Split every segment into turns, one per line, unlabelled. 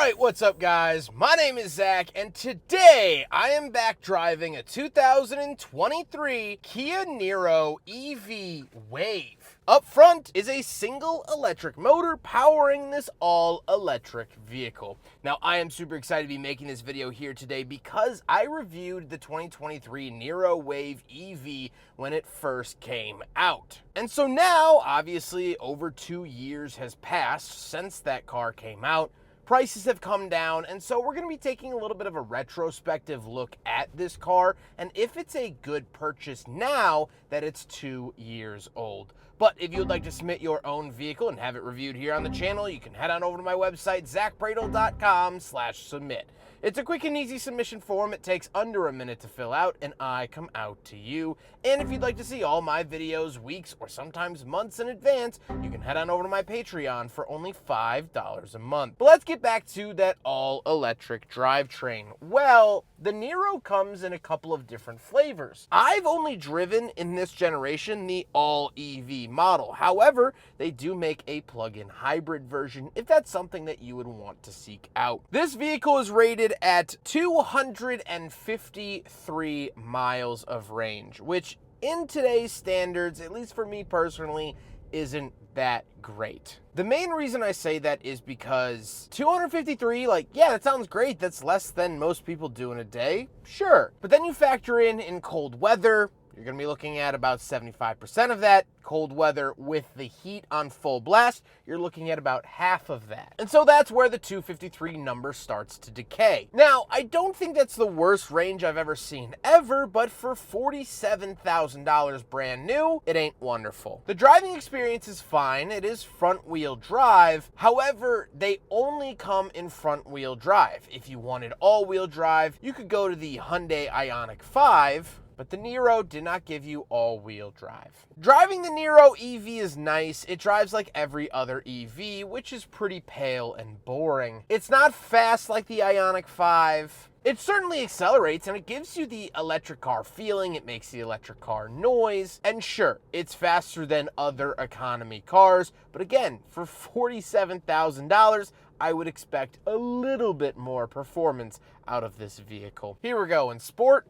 Alright, what's up guys? My name is Zach, and today I am back driving a 2023 Kia Niro EV Wave. Up front is a single electric motor powering this all-electric vehicle. Now, I am super excited to be making this video here today because I reviewed the 2023 Niro Wave EV when it first came out. And so now, obviously, over 2 years has passed since that car came out. Prices have come down, and so we're going to be taking a little bit of a retrospective look at this car and if it's a good purchase now that it's 2 years old. But if you would like to submit your own vehicle and have it reviewed here on the channel, you can head on over to my website, zachbradel.com/submit. It's a quick and easy submission form. It takes under a minute to fill out, and I come out to you. And if you'd like to see all my videos weeks or sometimes months in advance, you can head on over to my Patreon for only $5 a month. But let's get back to that all-electric drivetrain. Well, the Niro comes in a couple of different flavors. I've only driven in this generation the all-EV model. However, they do make a plug-in hybrid version if that's something that you would want to seek out. This vehicle is rated at 253 miles of range, which in today's standards, at least for me personally, isn't that great. The main reason I say that is because 253, yeah, that sounds great. That's less than most people do in a day. Sure. But then you factor in cold weather. You're going to be looking at about 75% of that. Cold weather with the heat on full blast, you're looking at about half of that. And so that's where the 253 number starts to decay. Now, I don't think that's the worst range I've ever seen ever, but for $47,000 brand new, it ain't wonderful. The driving experience is fine. It is front wheel drive. However, they only come in front wheel drive. If you wanted all wheel drive, you could go to the Hyundai Ioniq 5, but the Niro did not give you all-wheel drive. Driving the Niro EV is nice. It drives like every other EV, which is pretty pale and boring. It's not fast like the Ioniq 5. It certainly accelerates, and it gives you the electric car feeling. It makes the electric car noise. And sure, it's faster than other economy cars. But again, for $47,000, I would expect a little bit more performance out of this vehicle. Here we go. In sport,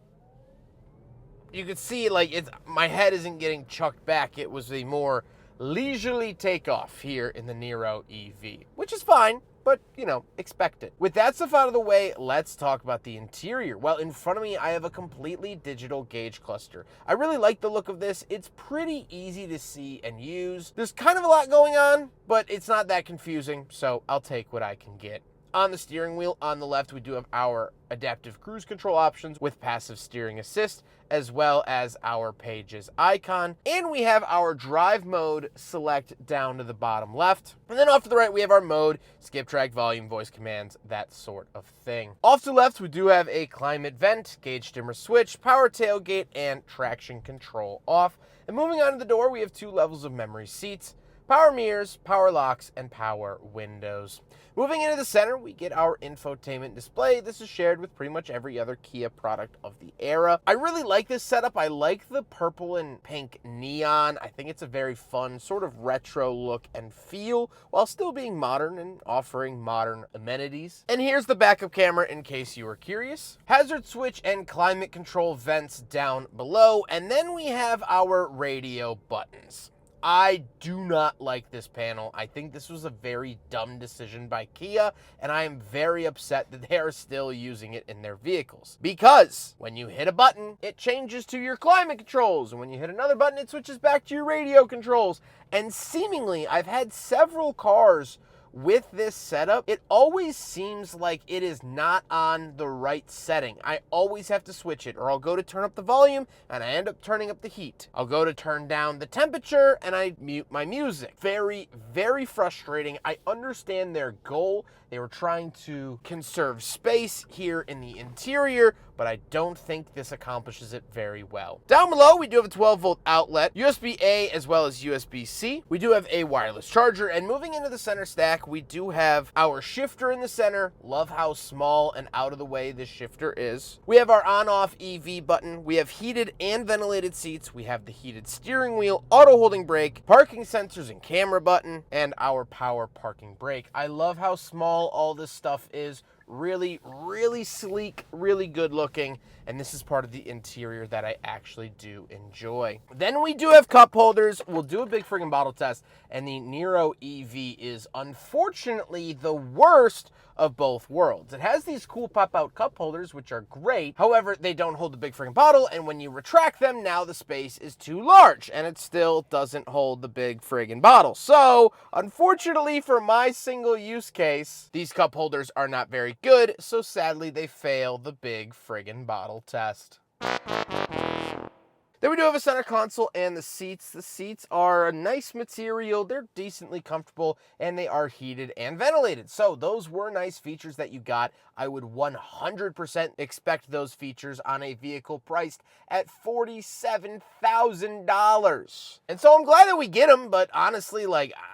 you can see my head isn't getting chucked back. It was a more leisurely takeoff here in the Niro EV, which is fine, but, expect it. With that stuff out of the way, let's talk about the interior. Well, in front of me, I have a completely digital gauge cluster. I really like the look of this. It's pretty easy to see and use. There's kind of a lot going on, but it's not that confusing, so I'll take what I can get. On the steering wheel, on the left, we do have our adaptive cruise control options with passive steering assist, as well as our Pages icon. And we have our drive mode select down to the bottom left. And then off to the right, we have our mode, skip track, volume, voice commands, that sort of thing. Off to the left, we do have a climate vent, gauge dimmer switch, power tailgate, and traction control off. And moving on to the door, we have 2 levels of memory seats, power mirrors, power locks, and power windows. Moving into the center, we get our infotainment display. This is shared with pretty much every other Kia product of the era. I really like this setup. I like the purple and pink neon. I think it's a very fun sort of retro look and feel while still being modern and offering modern amenities. And here's the backup camera in case you were curious. Hazard switch and climate control vents down below. And then we have our radio buttons. I do not like this panel. I think this was a very dumb decision by Kia, and I am very upset that they are still using it in their vehicles. Because when you hit a button, it changes to your climate controls, and when you hit another button, it switches back to your radio controls. And seemingly, I've had several cars with this setup, it always seems like it is not on the right setting. I always have to switch it, or I'll go to turn up the volume and I end up turning up the heat. I'll go to turn down the temperature and I mute my music. Very, very frustrating. I understand their goal. They were trying to conserve space here in the interior, but I don't think this accomplishes it very well. Down below, we do have a 12-volt outlet, USB-A as well as USB-C. We do have a wireless charger, and moving into the center stack, we do have our shifter in the center. Love how small and out of the way this shifter is. We have our on-off EV button. We have heated and ventilated seats. We have the heated steering wheel, auto holding brake, parking sensors and camera button, and our power parking brake. I love how small all this stuff is. Really, really sleek, really good looking, and this is part of the interior that I actually do enjoy. Then we do have cup holders. We'll do a big friggin' bottle test, and the Niro EV is unfortunately the worst of both worlds. It has these cool pop-out cup holders, which are great. However, they don't hold the big friggin' bottle, and when you retract them, now the space is too large, and it still doesn't hold the big friggin' bottle. So, unfortunately for my single use case, these cup holders are not very good, so sadly they fail the big friggin' bottle test. Then we do have a center console and the seats. The seats are a nice material, they're decently comfortable, and they are heated and ventilated. So those were nice features that you got. I would 100% expect those features on a vehicle priced at $47,000. And so I'm glad that we get them, but honestly,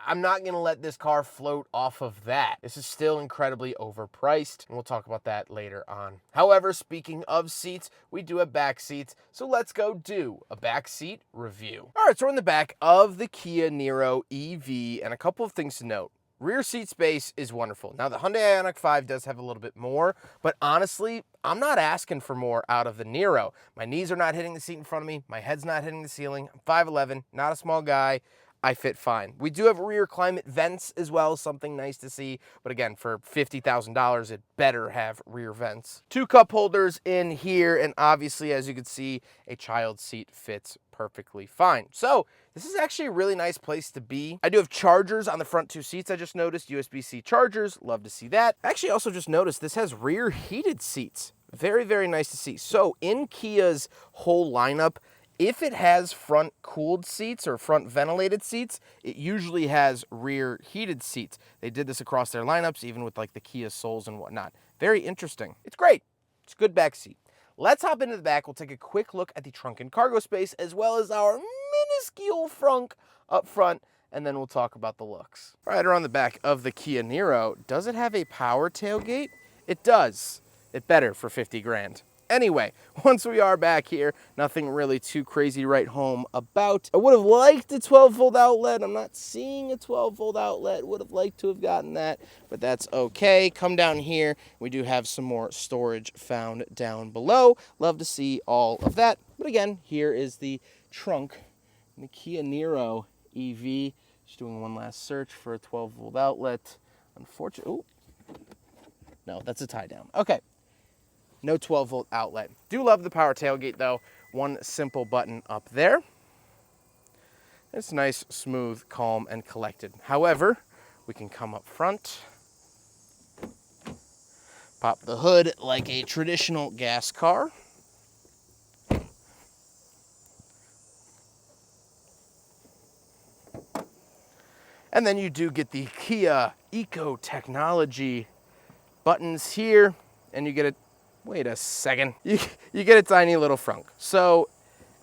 I'm not gonna let this car float off of that. This is still incredibly overpriced, and we'll talk about that later on. However, speaking of seats, we do have back seats, so let's go do a back seat review. All right, so we're in the back of the Kia Niro EV, and a couple of things to note. Rear seat space is wonderful. Now, the Hyundai Ioniq 5 does have a little bit more, but honestly, I'm not asking for more out of the Niro. My knees are not hitting the seat in front of me. My head's not hitting the ceiling. I'm 5'11", not a small guy. I fit fine. We do have rear climate vents as well, something nice to see. But again, for $50,000, it better have rear vents. 2 cup holders in here, and obviously, as you can see, a child seat fits perfectly fine. So this is actually a really nice place to be. I do have chargers on the front 2 seats. I just noticed USB-C chargers. Love to see that. I actually also just noticed this has rear heated seats. Very, very nice to see. So in Kia's whole lineup, if it has front cooled seats or front ventilated seats, it usually has rear heated seats. They did this across their lineups, even with like the Kia Souls and whatnot. Very interesting. It's great. It's a good back seat. Let's hop into the back. We'll take a quick look at the trunk and cargo space, as well as our minuscule frunk up front, and then we'll talk about the looks. All right, around the back of the Kia Niro, does it have a power tailgate? It does. It better for 50 grand. Anyway, once we are back here, nothing really too crazy to write home about. I would have liked a 12-volt outlet. I'm not seeing a 12-volt outlet. Would have liked to have gotten that, but that's okay. Come down here. We do have some more storage found down below. Love to see all of that. But again, here is the trunk in the Kia Niro EV. Just doing one last search for a 12-volt outlet. Unfortunately, oh, no, that's a tie down. Okay. No 12-volt outlet. Do love the power tailgate though. One simple button up there. It's nice, smooth, calm, and collected. However, we can come up front, pop the hood like a traditional gas car. And then you do get the Kia Eco Technology buttons here, and you get a wait a second. You get a tiny little frunk. So,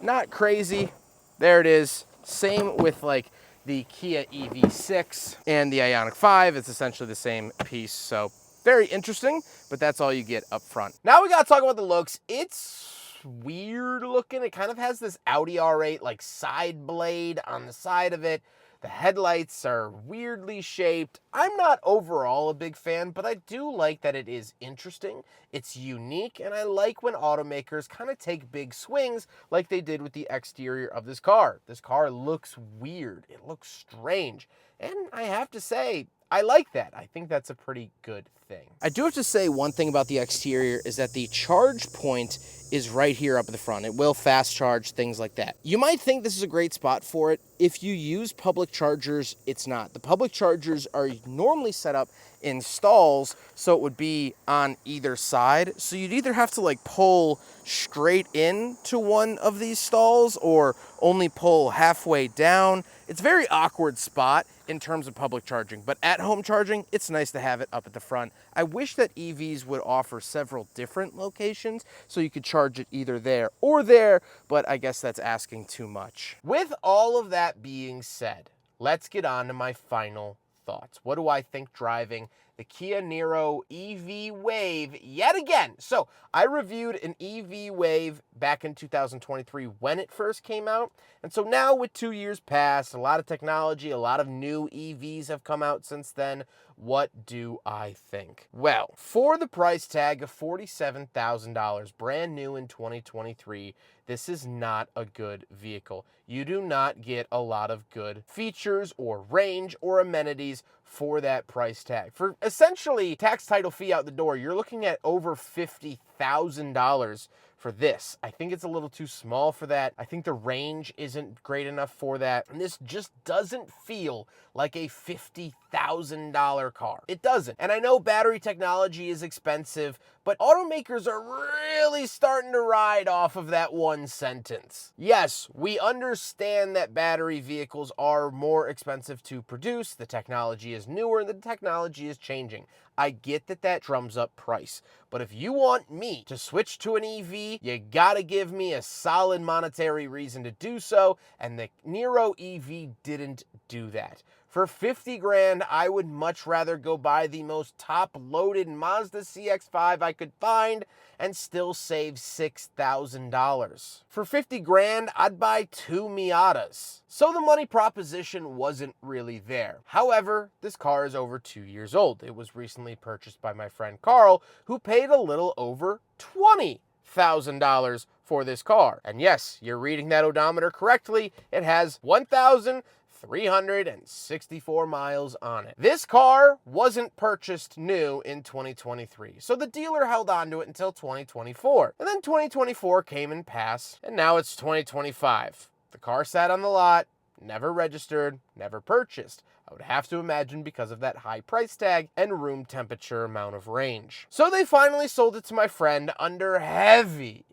not crazy. There it is. Same with like the Kia EV6 and the Ioniq 5. It's essentially the same piece. So, very interesting, but that's all you get up front. Now we gotta talk about the looks. It's weird looking. It kind of has this Audi R8 like side blade on the side of it. The headlights are weirdly shaped. I'm not overall a big fan, but I do like that it is interesting. It's unique, and I like when automakers kind of take big swings like they did with the exterior of this car. This car looks weird. It looks strange. And I have to say, I like that. I think that's a pretty good thing. I do have to say one thing about the exterior is that the charge point is right here up at the front. It will fast charge, things like that. You might think this is a great spot for it. If you use public chargers, it's not. The public chargers are normally set up in stalls, so it would be on either side. So you'd either have to like pull straight in to one of these stalls or only pull halfway down. It's a very awkward spot in terms of public charging, but at home charging, it's nice to have it up at the front. I wish that EVs would offer several different locations so you could charge it either there or there, but I guess that's asking too much. With all of that being said, let's get on to my final thoughts. What do I think driving the Kia Niro EV Wave yet again? So I reviewed an EV Wave back in 2023 when it first came out. And so now with 2 years past, a lot of technology, a lot of new EVs have come out since then. What do I think? Well, for the price tag of $47,000, brand new in 2023, this is not a good vehicle. You do not get a lot of good features or range or amenities for that price tag. For essentially tax, title, fee out the door, you're looking at over $50,000 for this. I think it's a little too small for that. I think the range isn't great enough for that. And this just doesn't feel like a $50,000 car. It doesn't. And I know battery technology is expensive, but automakers are really starting to ride off of that one sentence. Yes, we understand that battery vehicles are more expensive to produce. The technology is newer, the technology is changing. I get that that drums up price, but if you want me to switch to an EV, you gotta give me a solid monetary reason to do so, and the Niro EV didn't do that. For 50 grand, I would much rather go buy the most top-loaded Mazda CX-5 I could find and still save $6,000. For 50 grand, I'd buy 2 Miatas. So the money proposition wasn't really there. However, this car is over 2 years old. It was recently purchased by my friend Carl, who paid a little over $20,000 for this car. And yes, you're reading that odometer correctly. It has 1,364 miles on it. This car wasn't purchased new in 2023, so the dealer held on to it until 2024. And then 2024 came and passed, and now it's 2025. The car sat on the lot, never registered, never purchased. I would have to imagine because of that high price tag and room temperature amount of range. So they finally sold it to my friend under heavy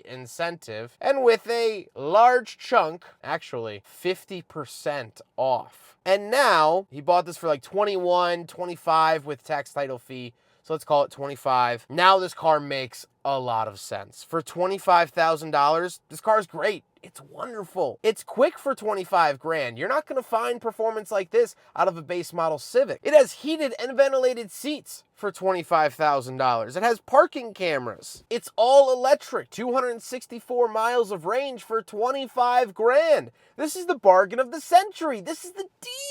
incentive and with a large chunk, actually 50% off. And now he bought this for like 21, 25 with tax, title, fee. So let's call it 25. Now this car makes a lot of sense. For $25,000, this car is great. It's wonderful. It's quick for 25 grand. You're not going to find performance like this out of a base model Civic. It has heated and ventilated seats for $25,000. It has parking cameras. It's all electric. 264 miles of range for 25 grand. This is the bargain of the century. This is the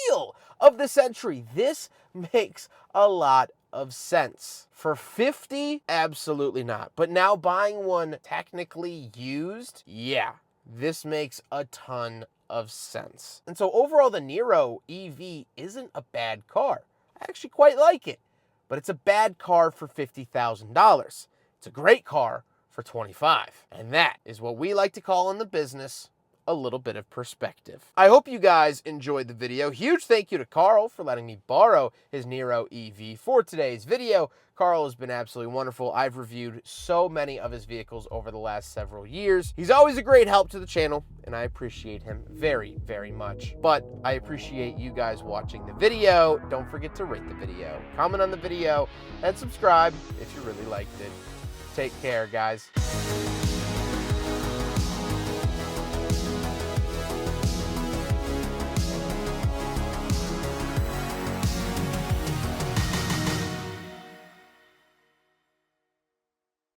deal of the century. This makes a lot of sense. For 50, absolutely not. But now buying one technically used, yeah, this makes a ton of sense. And so overall, the Niro EV isn't a bad car. I actually quite like it, but it's a bad car for $50,000. It's a great car for 25. And that is what we like to call in the business a little bit of perspective. I hope you guys enjoyed the video. Huge thank you to Carl for letting me borrow his Niro EV for today's video. Carl has been absolutely wonderful. I've reviewed so many of his vehicles over the last several years. He's always a great help to the channel, and I appreciate him very, very much. But I appreciate you guys watching the video. Don't forget to rate the video, comment on the video, and subscribe if you really liked it. Take care, guys.